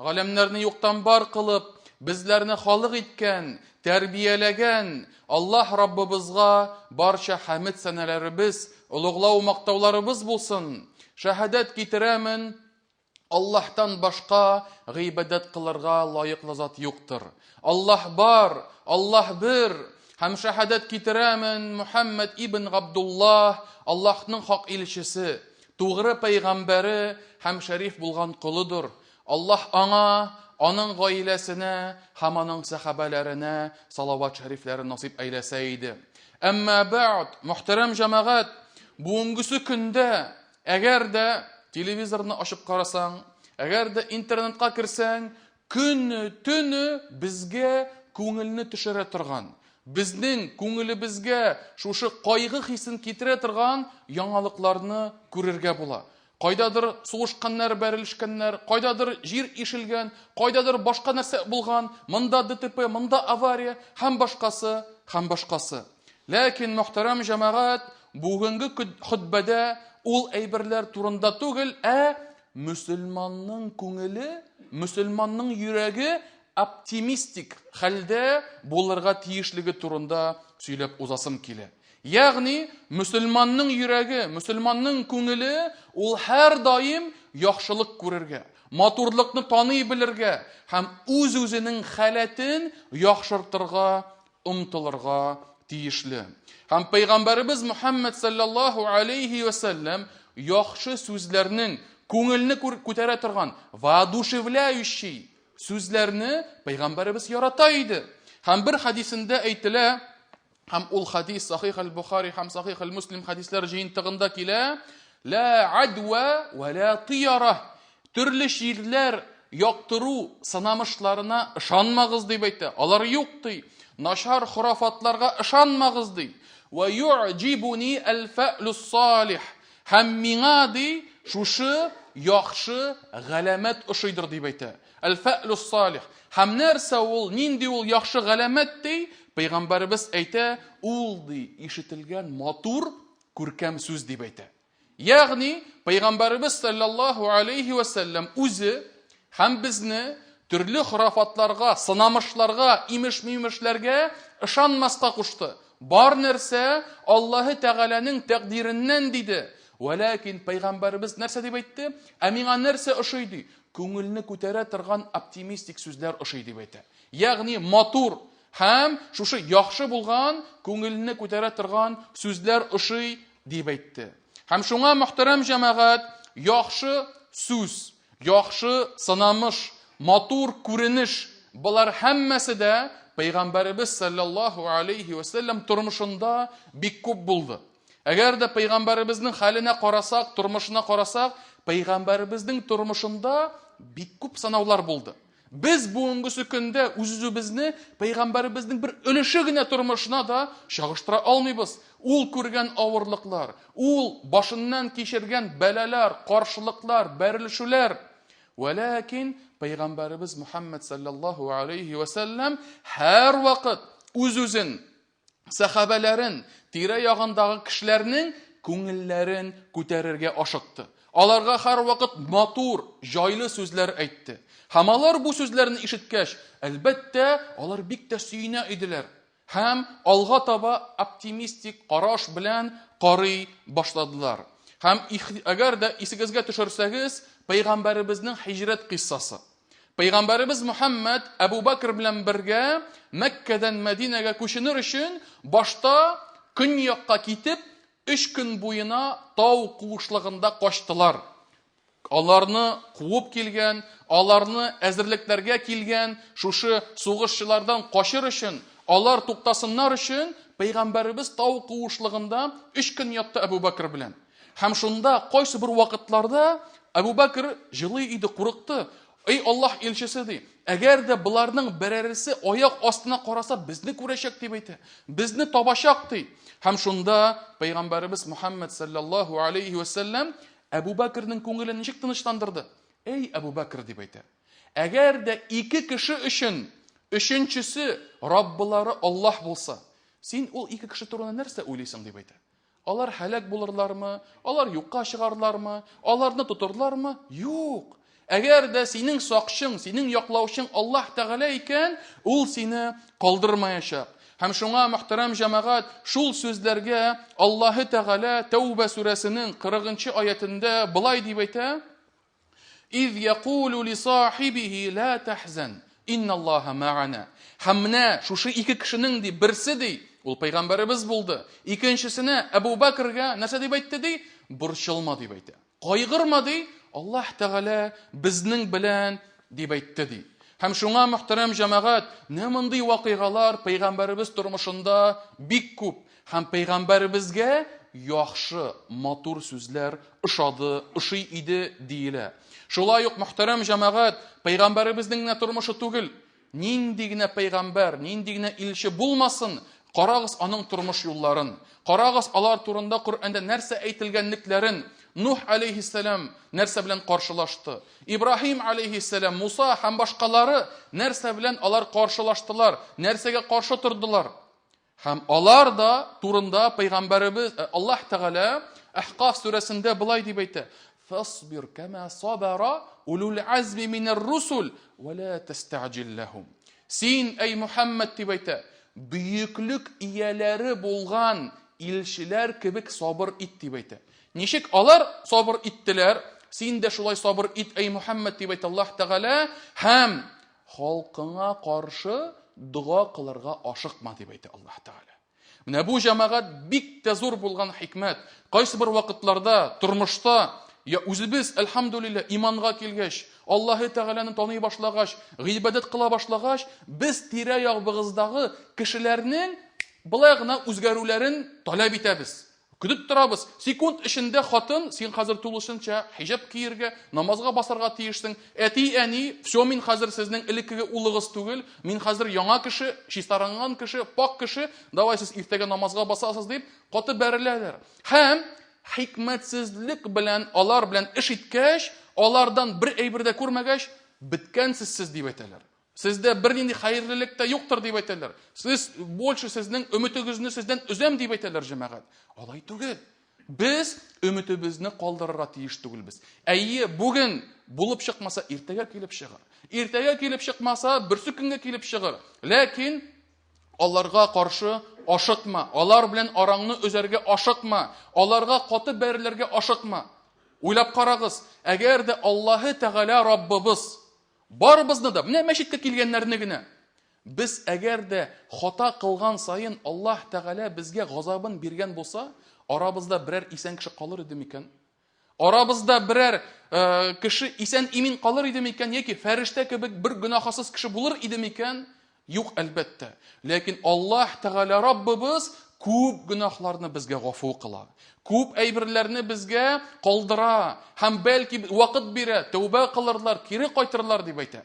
галәмнәрне юктан бар кылып, безләрне халык иткән, тәрбияләгән Аллаһ Раббыбызга барча хәмд сәнәләребез, улуглау мактауларыбыз булсын. Шәһадәт китерәмен, Аллаһтан башка гыйбадәт кылырга лаеклы зат юктыр. Аллаһ бар, Аллаһ бер. Һәм шәһадәт китерәмен, Мухаммад ибн Габдуллаһ Аллаһның хак илчесе, тугры пәйгамбәре һәм шәриф булган кулыдыр. Аллаһ аңа, аның гаиләсенә һәм аның сахабаларына салават шәрифләрен насип әйләсә иде. Әмма бәъд, мөхтәрәм җәмәгать, бүгенге көндә әгәр дә телевизорны ачып карасаң, әгәр дә интернетка кирсәң, көнне, төне безгә күңелне төшерә торган, безнең күңелебезгә шушы кайгы хисен китерә торган яңалыкларны күрергә була. Кайдадыр сугышканнар, бәрелешкәннәр, кайдадыр җир ишелгән, кайдадыр башка нәрсә булган, монда ДТП, монда авария һәм башкасы, һәм башкасы. Ләкин мөхтәрәм җәмәгать, бүгенге хутбәдә ул әйберләр турында түгел, мөселманның күңеле, мөселманның йөрәге оптимистик хәлдә булырга тиешлеге турында сөйләп узасым килә. Ягъни, мөселманның йөрәге, мөселманның күңеле ул һәр даим яхшылык күрергә, матурлыкны таный белергә һәм үз-үзенең халәтен яхшыртырга, омтылырга тиешле. Һәм пәйгамбәребез Мухаммад саллаллаһу алейхи ва саллям яхшы сүзләрнең күңелне күтәрә торган, воодушевляющий сүзләрне пәйгамбәребез ярата иде. Һәм бер хадисендә әйтелә, һәм ул хадис Сахих аль-Бухари һәм Сахих аль-Муслим хадисләр җыентыгында килә, ла адва ва ла тияра. Төрле ширләр яктыру сынамышларына ышанмагыз дип әйтә. Алар юк ди. Нашар хурафатларга ышанмагыз ди. Ва ю'җибуни аль-фa'лус салих. Һәм миңа ди шушы яхшы галәмәт ошыйдыр дип әйтә. Аль-фa'лус салих. Һәм нәрсә ул, нинди ул яхшы галәмәт ди? Пәйгамбәребез әйтә, ул ди ишетелгән матур, күркәм сүз дип әйтә. Ягъни, пәйгамбәребез саллаллаһу алейхи ва саллям үзе һәм безне төрле хурафатларга, сынамышларга, имеш-мимешләргә ышанмаска кушты. Бар нәрсә Аллаһы Тәгаләнең тәкъдиреннән диде. Вәләкин пәйгамбәребез нәрсә дип әйтте? Миңа нәрсә ошый ди? Күңелне күтәрә торган оптимистик сүзләр ошый дип әйтә. Ягъни матур һәм шушы яхшы булган, күңелне күтәрә торган сүзләр ошый дип әйтте. Һәм шуңа мөхтәрәм җәмәгать, яхшы сүз, яхшы сынамыш, матур күренеш, булар һәммәсе дә пәйгамбәребез саллаллаһу алейхи ва саллям тормышында бик күп булды. Әгәр дә пәйгамбәребезнең хәленә карасак, тормышына карасак, пәйгамбәребезнең тормышында бик күп сынаулар булды. Без бүгенге көндә үз-үзебезне пәйгамбәребезнең бер өлеше генә тормышына да чагыштыра алмыйбыз. Ул күргән авырлыклар, ул башыннан кичергән бәлаләр, каршылыклар, бәрелешүләр. Вәләкин пәйгамбәребез Мухаммад саллаллаһу алейхи ва саллям һәр вакыт үз-үзен, сахабаларын, тирә-ягындагы кешеләрнең күңелләрен күтәрергә ашыкты. Аларга һәр вакыт матур, җайлы сүзләр әйтте. Һәм алар бу сүзләрне ишеткәч, әлбәттә, алар бик тә сөенә иделәр. Һәм алга таба оптимистик караш белән карый башладылар. Һәм әгәр дә исегезгә төшерсәгез, пәйгамбәребезнең һиҗрәт кыссасы. Пәйгамбәребез Мухаммад Әбу Бәкр белән бергә Мәккәдән Мәдинәгә күченер өчен башта көньякка китеп, 3 көн буена тау куышлыгында качтылар. Аларны куып килгән, аларны әзерлекләргә килгән, шушы сугышчылардан качыр өчен, алар туктасыннар өчен пәйгамбәребез тау куышлыгында 3 көн ятты Әбу Бәкр белән. Һәм шунда кайсы бер вакытларда Әбу Бәкр җылый иде, курыкты. Эй Аллаһ илчесе ди, әгәр дә буларның берәресе аяк астына караса, безне күрәчәк дип әйтә. Безне табачак ди. Һәм шунда пәйгамбәребез Мухаммад саллаллаһу алейхи ва саллям Әбу Бәкрнең күңелен ничек тынычландырды? Эй Әбу Бәкр дип әйтә. Әгәр дә 2 кеше өчен өченчесе Раббылары Аллаһ булса, син ул 2 кеше турында нәрсә уйлыйсың дип әйтә. Алар һәлак булырлармы? Алар юкка чыгарлармы? Аларны тотырлармы? Юк. Әгәр дә синең сакчың, синең яклаучың Аллаһ Тәгалә икән, ул сине калдырмаячак. Һәм шуңа, мөхтәрәм җәмәгать, шул сүзләргә Аллаһ Тәгалә Тәүбә сүрәсенең 40-нчы аятында былай дип әйтә: إذ يقول لصاحبه لا تحزن إن الله معنا. Һәм менә шушы ике кешенең ди берсе ди, ул пәйгамбәребез булды. Икенчесенә Әбу Бәкергә нәрсә дип әйтте ди? Борчылма дип әйтә. Кайгырма ди, Аллаһ Тәгалә безнең белән дип әйтте ди. Һәм шуңа, мөхтәрәм җәмәгать, мондый вакыйгалар пәйгамбәребез тормышында бик күп. Һәм пәйгамбәребезгә яхшы, матур сүзләр ошый иде диелә. Шулай ук, мөхтәрәм җәмәгать, пәйгамбәребезнең тормышы түгел. Нинди генә пәйгамбәр, нинди генә илче булмасын, карагыз аның тормыш юлларын. Карагыз алар турында Коръәндә нәрсә әйтелгәнлекләрен. Нух алейхиссалам нәрсә белән каршылашты? Ибраһим алейхиссалам, Муса һәм башкалары нәрсә белән алар каршылаштылар? Нәрсәгә каршы тордылар? Һәм алар да турында пәйгамбәребез Аллаһ Тәгалә Әхкаф сүрәсендә былай дип әйтә: فاصبر كما صبر أولو العزم من الرسل ولا تستعجل لهم. Син, эй Мухаммад дип әйтә, бөеклек ияләре булган илчеләр кебек сабыр ит дип әйтә. Ничек алар сабыр иттеләр? Син дә шулай сабыр ит, эй Мухаммад дип әйтә Аллаһ Тәгалә, һәм халкыңа каршы дуа кылырга ашыкма дип әйтә Аллаһ Тәгалә. Менә бу җәмәгать бик тә зур булган хикмәт. Кайсы бер вакытларда тормышта үзебез, әлхәмдүлилләһ, иманга килгәч, Аллаһ Тәгаләне таный башлагач, гыйбадәт кыла башлагач, без тирә-ягыбыгыздагы кешеләрнең былай гына үзгәрүләрен таләп итәбез. Көтеп торабыз. Секунд эчендә хатын, син хәзер тулышынча хиҗаб киергә, намазга басарга тиешсең. Әти, әни, всё, мин хәзер сезнең элеккеге улыгыз түгел, мин хәзер яңа кеше, чистаранган кеше, пак кеше, давай сез иртәгә намазга басасыз дип каты бәреләләр. Һәм хикмәтсезлек белән алар белән эш иткәч, алардан бер әйбер дә күрмәгәч, биткәнсез сез дип әйтәләр. Сездә бернинди хәерлелек тә юктыр дип әйтәләр. Сез больше сезнең өметегезне сездән үзәм дип әйтәләр җәмәгать. Алай түгел. Без өметебезне калдырырга тиеш түгелбез. Әйе, бүген булып чыкмаса, иртәгә килеп чыгар. Иртәгә килеп чыкмаса, берсе көнгә килеп чыгар. Ләкин аларга каршы ашыкма. Алар белән араңны өзәргә ашыкма. Аларга каты бәреләргә ашыкма. Уйлап карагыз, әгәр дә Аллаһ Тәгалә Раббыбыз барыбызны да, менә мәчеткә килгәннәрне генә, без әгәр дә хата кылган сайын Аллаһ Тәгалә безгә газабын биргән булса, арабызда берәр исән кеше калыр иде микән? Арабызда берәр кеше исән имин калыр иде микән? Яки фәрештә кебек бер гөнаһсыз кеше булыр иде микән? Юк, әлбәттә. Ләкин Аллаһ Тәгалә Раббыбыз күп гөнаһларны безгә гафу кыла. Күп әйберләрне безгә калдыра. Һәм бәлки вакыт бирә, тәүбә кылырлар, кире кайтырлар дип әйтә.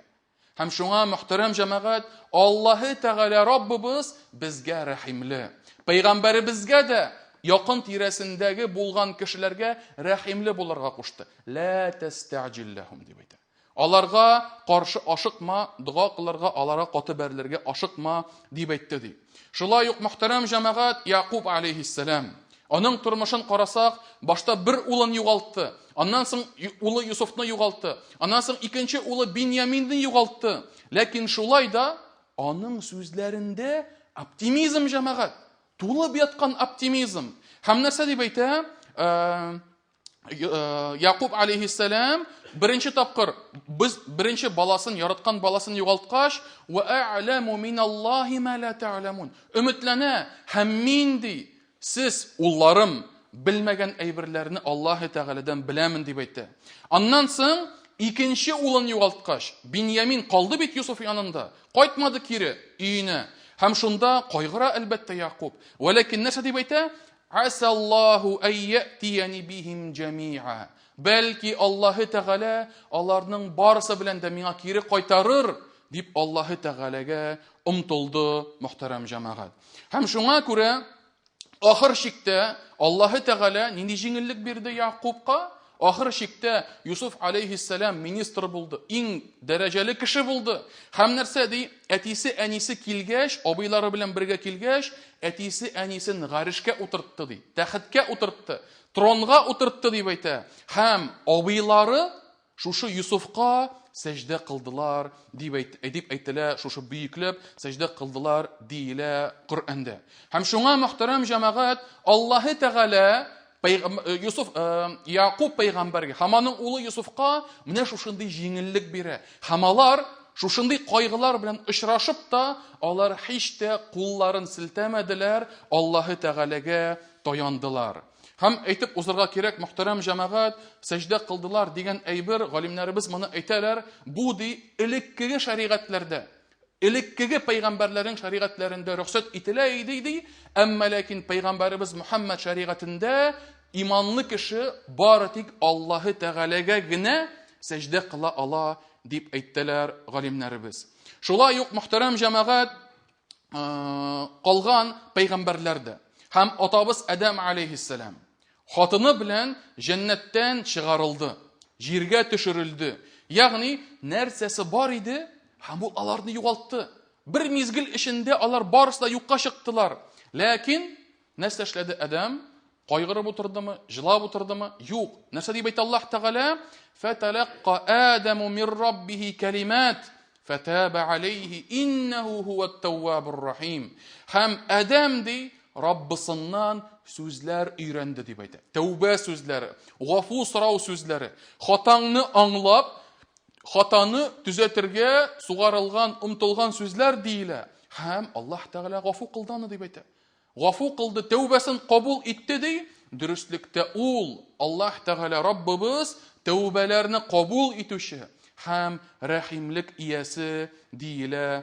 Һәм шуңа, мөхтәрәм җәмәгать, Аллаһ Тәгалә Раббыбыз безгә рәхимле. Пәйгамбәребезгә дә якын тирәсендәге булган кешеләргә рәхимле булырга кушты. Ла тастәҗил ләһум дип әйтә. Аларга каршы ашыкма, дуа кылырга, аларга каты бәрелергә ашыкма дип әйтте ди. Шулай ук, мөхтәрәм җәмәгать, Яқуб алейхиссалам, аның тормышын карасак, башта бер улын югалтты. Аннан соң улы Юсуфны югалтты. Аннан соң икенче улы Биньяминны югалтты. Ләкин шулай да аның сүзләрендә оптимизм җәмәгать, тулып яткан оптимизм. Һәм нәрсә дип әйтә? Яқуб алейхиссалам беренче тапкыр без беренче баласын, яраткан баласын югалткач, ва а'ламу миналлаһи ма ла та'ламун. Өметләнә, һәм мин ди, сез улларым белмәгән әйберләрне Аллаһ Тәгаләдән беләмен дип әйтте. Аннан соң икенче улын югалткач, Биньямин калды бит Юсуф янында, кайтмады кире өенә. Һәм шунда кайгыра әлбәттә Яқуб. Вәләкин нәрсә дип әйтә? Асаллаһу айятияни бихим җами'a. Бәлки Аллаһ Тәгалә аларның барысы белән дә миңа кире кайтарыр дип Аллаһ Тәгаләгә омтылды, мөхтәрәм җәмәгать. Һәм шуңа күрә ахыр чиктә Аллаһ Тәгалә нинди җиңеллек бирде Яқубка? Ахыр чиктә Юсуф алейхиссалам министр булды, иң дәрәҗәле кеше булды. Һәм нәрсә ди? Әтисе, әнисе килгәч, абыйлары белән бергә килгәч, әтисе, әнисен гаришкә утыртты ди, тәхеткә утыртты, тронга утыртты дип әйтә. Һәм абыйлары шушы Юсуфка сәҗдә кылдылар дип әйтелә, шушы бөекләп сәҗдә кылдылар диелә Коръәндә. Һәм шуңа мөхтәрәм җәмәгать, Аллаһы Тәгалә Яқуб пәйгамбәргә һәм аның улы Юсуфка менә шушындый җиңеллек бирә. Һәм алар шушындый кайгылар белән очрашып та, алар һич тә кулларын селтәмәделәр, Аллаһы Тәгаләгә таяндылар. Һәм әйтеп узырга кирәк, мөхтәрәм җәмәгать, сәҗдә кылдылар дигән әйбер, галимнәребез моны әйтәләр, бу элеккеге шәригатьләрдә, элеккеге пәйгамбәрләрнең шәригатьләрендә рөхсәт ителә иде, әмма ләкин пәйгамбәребез Мөхәммәд шәригатендә иманлы кеше бары тик Аллаһы Тәгаләгә генә сәҗдә кыла ала дип әйттеләр галимнәребез. Шулай ук, мөхтәрәм җәмәгать, калган пәйгамбәрләрдә һәм атабыз Адәм алейһиссалам хатыны белән җәннәттән чыгарылды, җиргә төшерелде. Ягъни нәрсәсе бар иде, һәм ул аларны югалтты. Бер мизгел эчендә алар барысы да юкка чыктылар. Ләкин нәрсә эшләде Адәм? Кайгырып утырдымы, җылап утырдымы? Юк. Нәрсә дип әйтә Аллаһ Тәгалә? Фаталаqa Адаму мин Раббихи калимат фатаба алейхи иннаху хуат-тawwabur рахим. Һәм Адәм ди Раббысыннан сүзләр өйрәнде дип әйтә. Тәүбә сүзләре, гафу сорау сүзләре, хатаңны аңлап, хатаны төзәтергә сугарылган, омтылган сүзләр диелә. Һәм Аллаһ Тәгалә гафу кылданы дип әйтә. Гафу кылды, тәүбәсен кабул итте ди. Дөрестлектә ул Аллаһ Тәгалә Раббыбыз тәүбәләрне кабул итүче һәм рәхимлек иясе диелә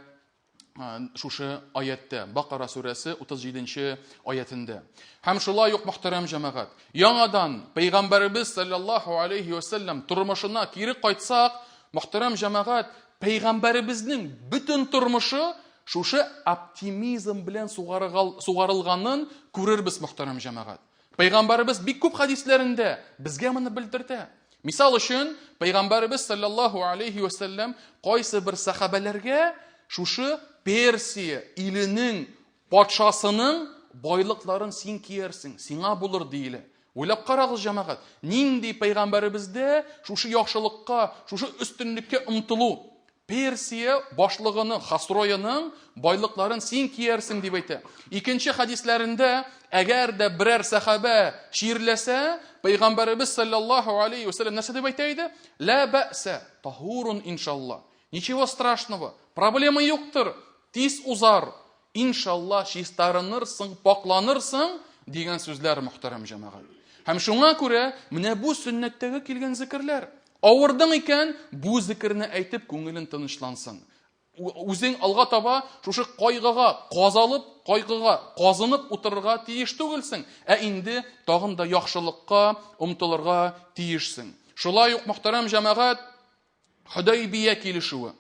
шушы аятта, Бакара сүрәсе 37-нче аятында. Һәм шулай ук, мөхтәрәм җәмәгать, яңадан пәйгамбәребез саллаллаһу алейхи ва саллям тормышына кире кайтсак, мөхтәрәм җәмәгать, пәйгамбәребезнең бөтен тормышы шушы оптимизм белән сугарылганын күрербез, мөхтәрәм җәмәгать. Пәйгамбәребез бик күп хадисләрендә безгә моны белдертә. Мисал өчен, пәйгамбәребез саллаллаһу алейхи ва саллям кайсы бер сахабаларга шушы Персия иленең патшасының байлыкларын син киерсең, сиңа булыр диелә. Уйлап карагыз, җәмәгать, нинди пәйгамбәребездә шушы яхшылыкка, шушы өстенлеккә омтылу. Персия башлыгының, Хасрояның байлыкларын син киерсең дип әйтә. Икенче хадисләрендә, әгәр дә берәр сахаба ширләсә, пәйгамбәребез саллаллаһу алейхи ва саллям нәрсә дип әйтә иде? Ла бәъса, tahurun иншаллах. Ничего страшного, проблема юктыр. Тиз узар, иншалла чистарынырсың, пакланырсың дигән сүзләр, мөхтәрәм җәмәгать. Һәм шуңа күрә менә бу сөннәттәге килгән зикрләр. Авырдың икән, бу зикрне әйтеп күңелең тынычлансын. Үзең алга таба шушы кайгыга казынып утырырга тиеш түгелсең, ә инде тагын да яхшылыкка омтылырга тиешсең. Шулай ук, мөхтәрәм җәмәгать, Худайбия килешүе.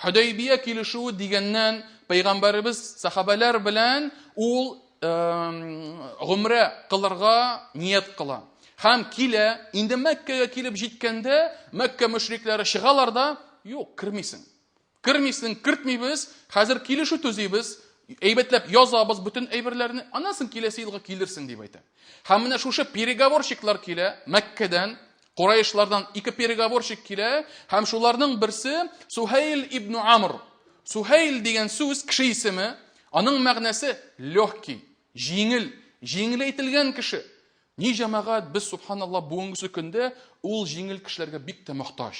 Худайбия килешүе дигәннән пәйгамбәребез сахабалар белән ул гомрә кылырга ният кыла. Һәм килә, инде Мәккәгә килеп җиткәндә, Мәккә мөшрикләре чыгалар да, юк, кирмисең. Кирмисең, кертмибез, хәзер килешү төзибез, әйбәтләп язабыз бүтән әйберләрне, анасын киләсе елга килерсең дип әйтә. Һәм менә шушы переговорщиклар килә Мәккәдән, Курайшлардан 2 переговорщик килә, һәм шуларның берсе Сухейл ибн Амр. Сухейл дигән сүз кеше исеме, аның мәгънәсе легкий, җиңел әйтелгән кеше. Ни җәмәгать, без субханаллах бүгенге көндә ул җиңел кешеләргә бик тә мохтаҗ.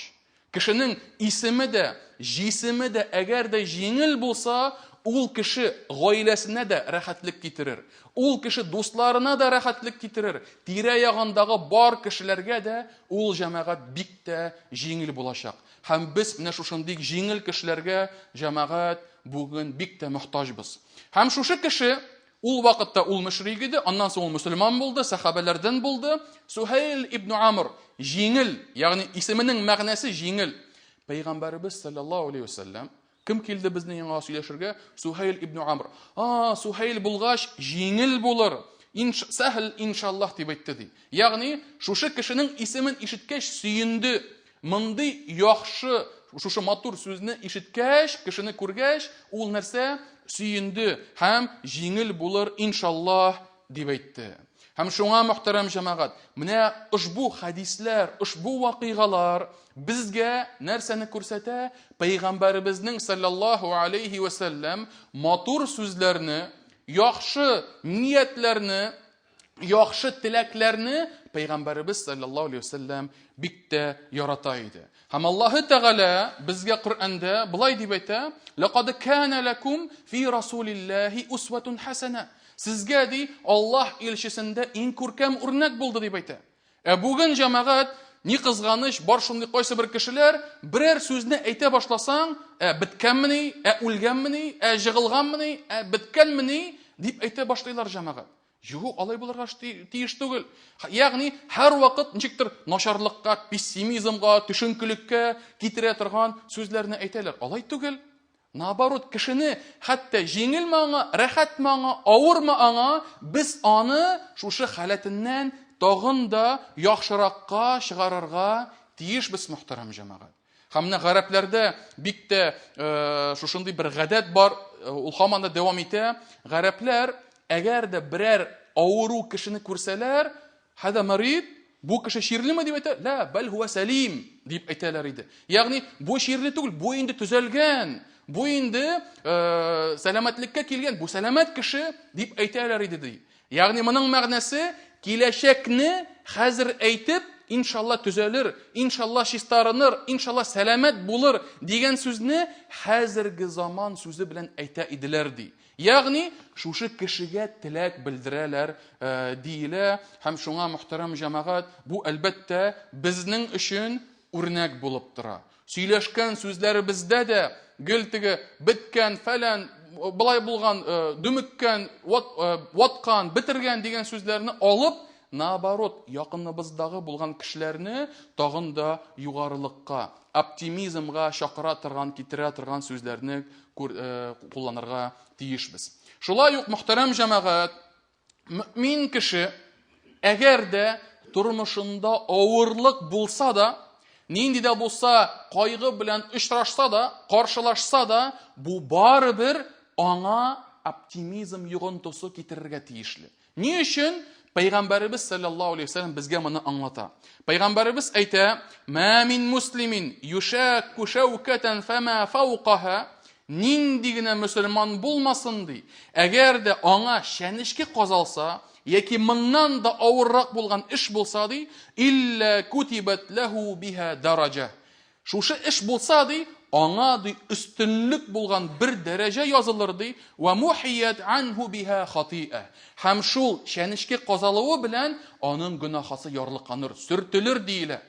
Кешенең исеме дә, җисеме дә әгәр дә җиңел булса, ул кеше гаиләсенә дә рәхәтлек китерер. Ул кеше дусларына да рәхәтлек китерер. Тирә-ягындагы бар кешеләргә дә ул җәмәгать бик тә җиңел булачак. Һәм без менә шушындый җиңел кешеләргә җәмәгать бүген бик тә мохтаҗбыз. Һәм шушы кеше ул вакытта ул мөшрик иде, аннан соң ул мөселман булды, сахабалардан булды. Сухейл ибн Амр, җиңел, ягъни исеменең мәгънәсе җиңел. Пәйгамбәребез саллаллаһу алейхи ва саллям кем килде безнең янга сөйләшергә? Сухейл ибн Амр. Сухейл булгач җиңел булыр. Сәһл иншаллах дип әйтте ди. Ягъни шушы кешенең исемен ишеткәч сөенде. Мондый яхшы, шушы матур сүзне ишеткәч, кешене күргәч, ул нәрсә? Сөенде һәм җиңел булыр иншаллах дип әйтте. Һәм шуңа мөхтәрәм җәмәгать, менә ушбу хадисләр, ушбу вакыйгалар безгә нәрсәне күрсәтә? Пәйгамбәребезнең саллаллаһу алейхи ва саллям матур сүзләрне, яхшы ниятләрне, яхшы теләкләрне Пәйгамбәребез саллаллаһу алейхи ва саллям бик тә ярата иде. Һәм Аллаһы Тәгалә безгә Коръәндә булай дип әйтә: "Лaqad kana lakum fi rasulillahi uswatun hasana." Сезгә ди Аллаһ илчесендә иң күркәм үрнәк булды дип әйтә. Бүген җәмәгать, ни кызганыч, бар шундый кайсы бер кешеләр берәр сүзне әйтә башласаң, биткәнмени, үлгәнмени, җыгылганмени, биткәнмени дип әйтә башлыйлар җәмәгать. Юк, алай булырга тиеш түгел. Ягъни һәр вакыт ничектер начарлыкка, пессимизмга, төшенкелеккә китерә торган сүзләрне әйтәләр. Алай түгел. Наоборот, кешене хәтта җиңелме аңа, рәхәтме аңа, авырмы аңа, без аны шушы халәтеннән тагын да яхшыракка чыгарырга тиешбез, мөхтәрәм җәмәгать. Һәм менә гарәпләрдә бик тә шушындый бер гадәт бар, ул һаман да дәвам итә. Гарәпләр әгәр дә берәр авыру кешене күрсәләр, "Хада марид", бу кеше ширлеме дип әйтә? "Ла, бәл хуа салим" дип әйтәләр иде. Ягъни бу ширле түгел, бу инде төзәлгән. Бу инде сәламәтлеккә килгән, бу сәламәт кеше дип әйтәләр иде ди. Ягъни моның мәгънәсе киләчәкне хәзер әйтеп, иншалла төзәлер, иншалла чистарыныр, иншалла сәламәт булыр дигән сүзне хәзерге заман сүзе белән әйтә иделәр ди. Ягъни шушы кешегә теләк белдерәләр диелә. Һәм шуңа мөхтәрәм җәмәгать, бу әлбәттә безнең өчен үрнәк булып тора. Сөйләшкән сүзләребездә дә гел теге биткән, фәлән, булай булган, дөмеккән, ваткан, битергән дигән сүзләрне алып, наоборот, якыныбыздагы булган кешеләрне тагын да югарылыкка, оптимизмга чакыра торган, китерә торган сүзләрне кулланырга тиешбез. Шулай ук, мөхтәрәм җәмәгать, мөэмин кеше әгәр дә тормышында авырлык булса да, нинди дә булса кайгы белән очрашса да, каршылашса да, бу барыбер аңа оптимизм йогынтысы китерергә тиешле. Ни өчен? Пәйгамбәребез саллаллаһу алейхи ва саллям безгә моны аңлата. Пәйгамбәребез әйтә: "Ма мин муслимин юшакку шаукатан фама фауқаха", нинди генә мөселман булмасын ди, әгәр дә аңа шәнешке казалса, яки моннан да авыррак булган эш булса ди, "Илля кутибат лаху биха дараҗа". Шушы эш булса ди, аңа ди өстенлек булган бер дәрәҗә язылыр ди, "Ва мухият анху биха хати'a". Һәм шул шәнешке казалуы белән аның гөнаһасы ярлыканыр, сөртелер диелә.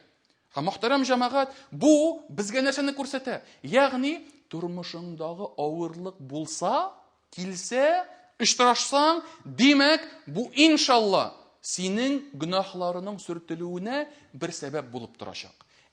Һәм мөхтәрәм җәмәгать, бу безгә нәрсәне күрсәтә? Ягъни тормышыңдагы авырлык булса, килсә, очрашсаң, димәк, бу иншалла синең гөнаһларының сөртелүенә бер сәбәп булып торачак.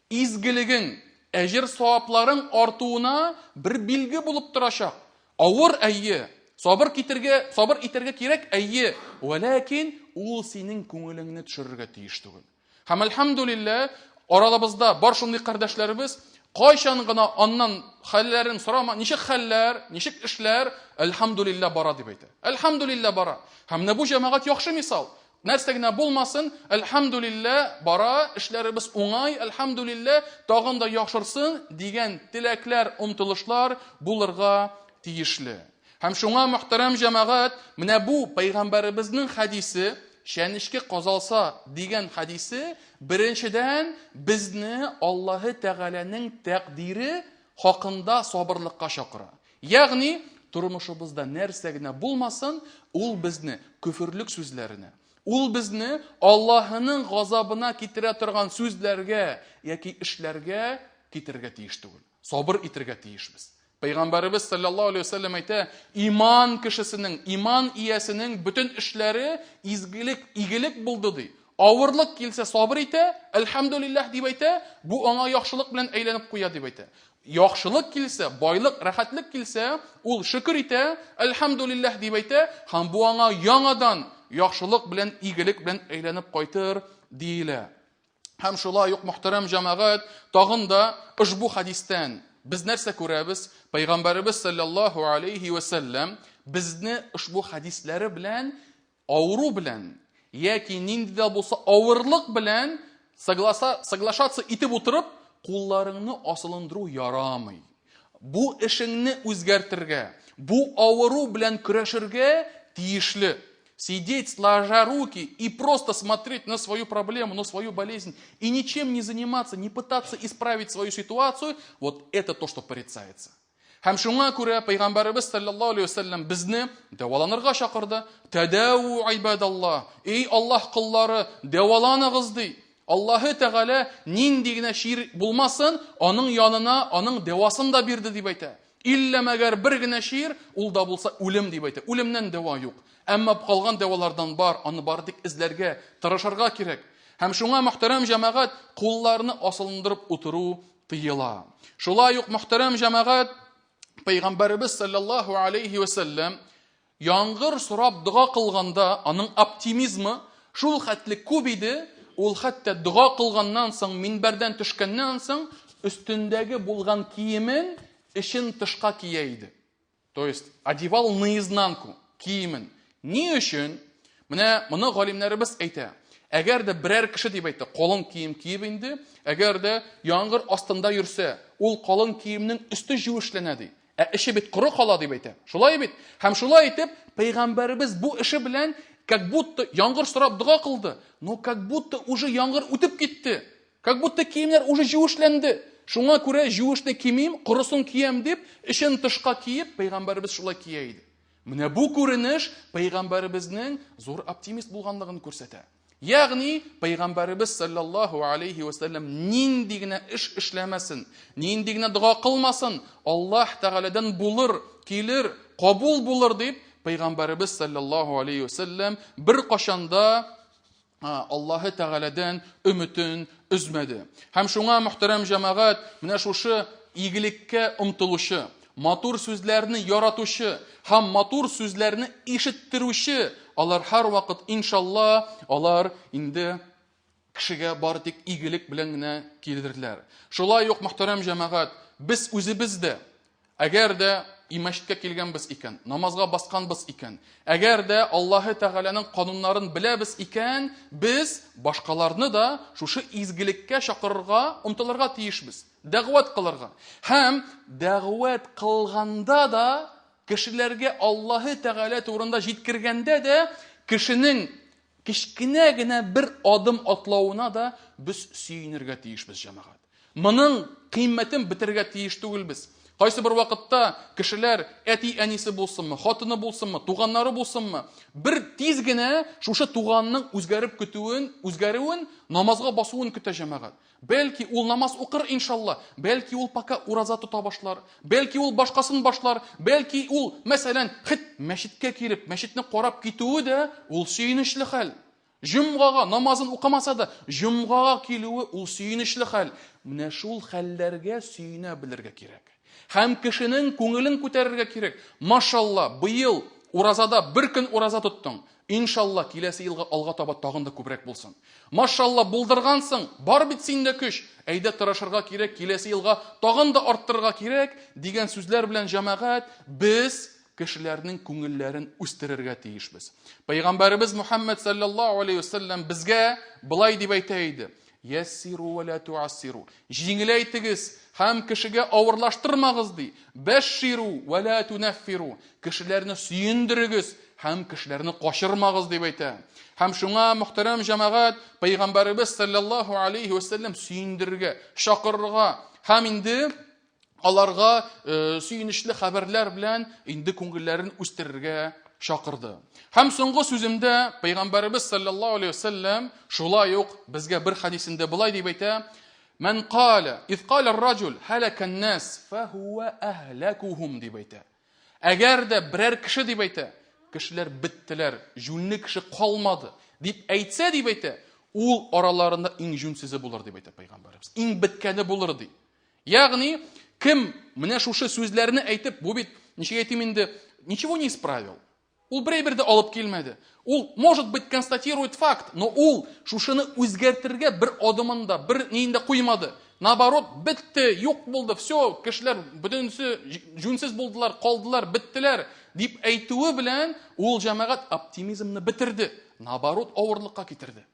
Изгелегең, әҗер савапларың артуына бер билге булып торачак. Авыр әйе, сабыр итәргә кирәк әйе, валакин ул синең күңелеңне төшерергә тиеш түгел. Һәм әлхәмдүлилләh, аралабызда бар шундый кардәшләребез, кайчан гына аннан хәлләрен сорама, ничек хәлләр, ничек эшләр, әлхәмдүлилләh бара дип әйтә. Әлхәмдүлилләh бара. Һәм менә бу җәмәгать яхшы мисал. Нәрсә генә булмасын, әлхәмдүлилләh бара, эшләребез уңай, әлхәмдүлилләh тагын да яхшырсын дигән теләкләр, омтылышлар булырга тиешле. Һәм шуңа мөхтәрәм җәмәгать, менә бу пәйгамбәребезнең хадисе, шәнешке казалса дигән хадисе, беренчедән безне Аллаһы Тәгаләнең тәкъдире хакында сабырлыкка чакыра. Ягъни тормышыбызда нәрсә генә булмасын, ул безне күферлек сүзләренә, ул безне Аллаһының газабына китерә торган сүзләргә яки эшләргә китергә тиеш түгел. Сабыр итәргә тиешбез. Пәйгамбәребез саллаллаһу алейхи ва саллям әйтә: "Иман кешесенең, иман иясенең бөтен эшләре игелек булды" ди. Авырлык килсә сабыр итә, әлхәмдүлилләh дип әйтә, бу аңа яхшылык белән әйләнеп куя дип әйтә. Яхшылык килсә, байлык, рәхәтлек килсә, ул шөкер итә, әлхәмдүлилләh дип әйтә, һәм бу аңа яңадан яхшылык белән, игелек белән әйләнеп кайтыр диелә. Һәм шулай ук мөхтәрәм җәмәгать, тагын да ушбу хадистән без нәрсә күрәбез? Пәйгамбәребез саллаллаһу алейхи ва саллям безне ушбу хадисләре белән, авыру белән, яки нинди дә булса авырлык белән соглашаться итеп утырып, кулларыңны асылындыру ярамый. Бу эшеңне үзгәртергә, бу авыру белән көрәшергә тиешле. Сидеть сложа руки и просто смотреть на свою проблему, на свою болезнь и ничем не заниматься, не пытаться исправить свою ситуацию, вот это то, что порицается. Һәм шуңа күрә Пәйгамбәрбез саллаллаху алейхи ва саллям безне дәваланырга чакырды. Тадау ибадаллах. Эй Аллаһ куллары, дәваланыгыз ди. Аллаһы Тәгалә нинди генә шир булмасын, аның янына аның дәвасын да бирде дип әйтә. Илля мәгәр бер генә шир, ул да булса үлем дип әйтә. Үлемнән дәва юк. Әмма калган дәвалардан бар, аны бар тик эзләргә, тырышырга кирәк. Һәм шуңа мөхтәрәм җәмәгать, кулларны асылындырып утыру тыела. Шулай ук мөхтәрәм җәмәгать, Пәйгамбәрбез саллаллаху алейхи ва саллям яңгыр сорап дуа кылганда аның оптимизмы шул хәтле күп иде, ул хәтта дуа кылганнан соң, минбәрдән төшкәннән соң өстендәге булган киемен эшен тышка кия иде. То есть одевал наизнанку киемен. Ни өчен? Менә моны галимнәребез әйтә. Әгәр дә берәр кеше дип әйтте, калын кием киеп инде, әгәр дә яңгыр астында йөрсә, ул калын киемнең өсте җүешләнә ди. Эше бит коры кала дип әйтә. Шулай бит. Һәм шулай итеп, Пәйгамбәрбез бу эше белән как будто яңгыр сорап дуа кылды, но как будто уже яңгыр үтеп китте. Как будто киемнәр уже җүешләнде. Шуңа күрә җүешне киемим, корысын киям дип, эшен тышка киеп, Пәйгамбәрбез шулай кия иде. Менә бу күренеш Пәйгамбәрбезнең зур оптимист булганлыгын күрсәтә. Ягъни Пәйгамбәрбез саллаллаху алейхи ва саллям нинди генә эш эшләмәсен, нинди генә дуа кылмасын, Аллаһ Тәгаләдән булыр, килер, кабул булыр дип Пәйгамбәрбез саллаллаху алейхи ва саллям бер кашанда Аллаһы Тәгаләдән өмөтен үзмәде. Һәм шуңа мөхтәрәм җәмәгать, менә шушы игелеккә омтылучы, матур сүзләрне яратучы һәм матур сүзләрне ишеттерүче, алар һәр вакыт иншалла, алар инде кешегә бар тик игелек белән генә килдерләр. Шулай ук мөхтәрәм җәмәгать, без үзебез дә, әгәр дә мәчеткә килгәнбез икән, намазга басканбыз икән, әгәр дә Аллаһы Тәгаләнең кануннарын беләбез икән, без башкаларны да шушы изгелеккә чакырырга, омтылырга тиешбез, дәгъват кылырга. Һәм дәгъват кылганда да, кешеләргә Аллаһы Тәгалә турында җиткергәндә дә, кешенең кичкенә генә бер адым атлауына да без сөенергә тиешбез җәмәгать. Моның кыйммәтен бетергә тиеш түгелбез. Кайсы бер вакытта кешеләр әти-әнисе булсынмы, хатыны булсынмы, туганнары булсынмы, бер тиз генә шушы туганның үзгәрүен, намазга басуын көтә җәмәгать. Бәлки ул намаз укыр иншалла, бәлки ул пока ураза тота башлар, бәлки ул башкасын башлар, бәлки ул, мәсәлән, мәчеткә килеп, мәчетне карап китүе дә ул сөенечле хәл. Җомгага намазын укымаса да, җомгага килүе ул сөенечле хәл. Менә шул хәлләргә сөенә белергә кирәк. Һәм кешенең күңелен күтәрергә кирәк. Машалла, быел уразада бер көн ураза тоттың. Иншалла, киләсе елга алга таба тагын да күбрәк булсын. Машалла, булдыргансың, бар бит синдә көч. Әйдә тырышырга кирәк, киләсе елга тагын да арттырырга кирәк дигән сүзләр белән җәмәгать, без кешеләрнең күңелләрен үстерергә тиешбез. Пәйгамбәрбез Мухаммад саллаллаху алейхи ва саллям безгә былай дип әйтә иде: "Яссиру ва ла туассиру." Җиңеләйтегез һәм кешегә авырлаштырмагыз ди. "Башширу ва ла тунаффиру." Кешеләрне сөендерегез һәм кешеләрне кашырмагыз дип әйтә. Һәм шуңа мөхтәрәм җәмәгать, Пәйгамбәрбез саллаллаху алейхи ва саллям сөендерергә, чакырырга һәм инде аларга сөенечле хәбәрләр белән инде күңелләрен үстерергә чакырды. Һәм соңгы сүземдә Пәйгамбәрбез саллаллаху алейхи ва саллям шулай ук безгә бер хадисендә былай дип әйтә: "Мен кала, إذ قال الرجل هلك الناس فهو أهلكهم" дип әйтә. Әгәр дә берәр кеше дип әйтә, кешеләр биттеләр, җүнле кеше калмады дип әйтсә дип әйтә, ул араларында иң җүнсезе булыр дип әйтә Пәйгамбәрбез. Иң биткәне булыр ди. Ягъни кем менә шушы сүзләрне әйтеп, бу бит ничек әйтим инде, ничего не исправил. Ул берәйбер дә алып килмәде. Ул, может быть, констатирует факт, но ул шушыны үзгәртергә бер адымында, бер нинде куймады. Наоборот, битте, юк булды, все, кешеләр бөтенсе җүнсез булдылар, калдылар, биттеләр дип әйтүе белән ул җәмәгать оптимизмны битерде. наоборот авырлыкка китерде.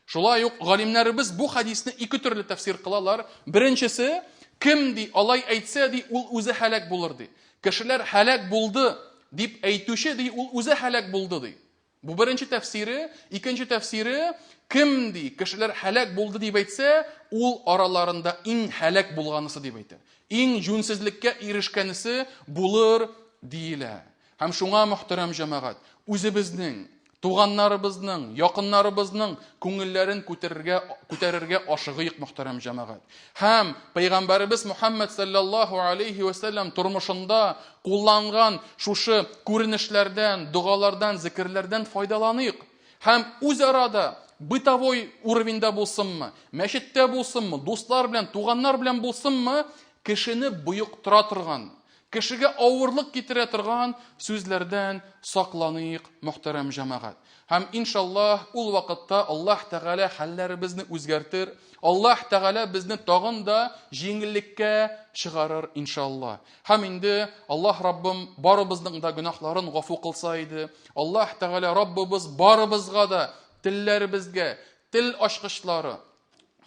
Шулай ук галимнәребез бу хадисне ике төрле тәфсир кылалар. Беренчесе, кем ди алай әйтсә ди, ул үзе һәлак булыр ди. Кешеләр һәлак булды дип әйтүче ди, ул үзе һәлак булды ди. Бу беренче тәфсире. Икенче тәфсире, кем ди кешеләр һәлак булды дип әйтсә, ул араларында иң һәлак булганысы дип әйтә. Иң җүнсезлеккә ирешкәнесе булыр диелә. Һәм шуңа мөхтәрәм җәмәгать, үзебезнең, туганнарыбызның, якыннарыбызның күңелләрен күтәрергә ашыгыйк, мөхтәрәм җәмәгать. Һәм Пәйгамбәребез Мухаммад саллаллаһу алейхи ва саллям тормышында кулланган шушы күренешләрдән, дугалардан, зикрләрдән файдаланыйк. Һәм үзара да бытовой уровеньда булсынмы, мәчеттә булсынмы, дуслар белән, туганнар белән булсынмы, кешене буйыктыра торган, кешегә авырлык китерә торган сүзләрдән сакланыйк, мөхтәрәм җәмәгать. Һәм иншаллаһ ул вакытта Аллаһ Тәгалә хәлләребезне үзгәртер, Аллаһ Тәгалә безне тагын да җиңеллеккә чыгарыр иншаллаһ. Һәм инде Аллаһ Раббым барыбызның да гөнаһларын гафу кылса иде. Аллаһ Тәгалә Раббыбыз барыбызга да телләребезгә, тел ачкычлары,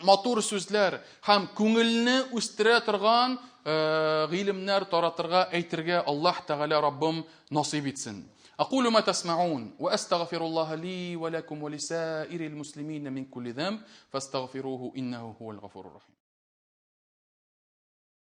матур сүзләр һәм күңелне үстерә торган гыйлемнәр таратырга, әйтергә Аллаһ Тәгалә Раббым насыйп итсен. أقول ما تسمعون وأستغفر الله لي ولكم ولسائر المسلمين من كل ذنب فاستغفروه إنه هو الغفور الرحيم.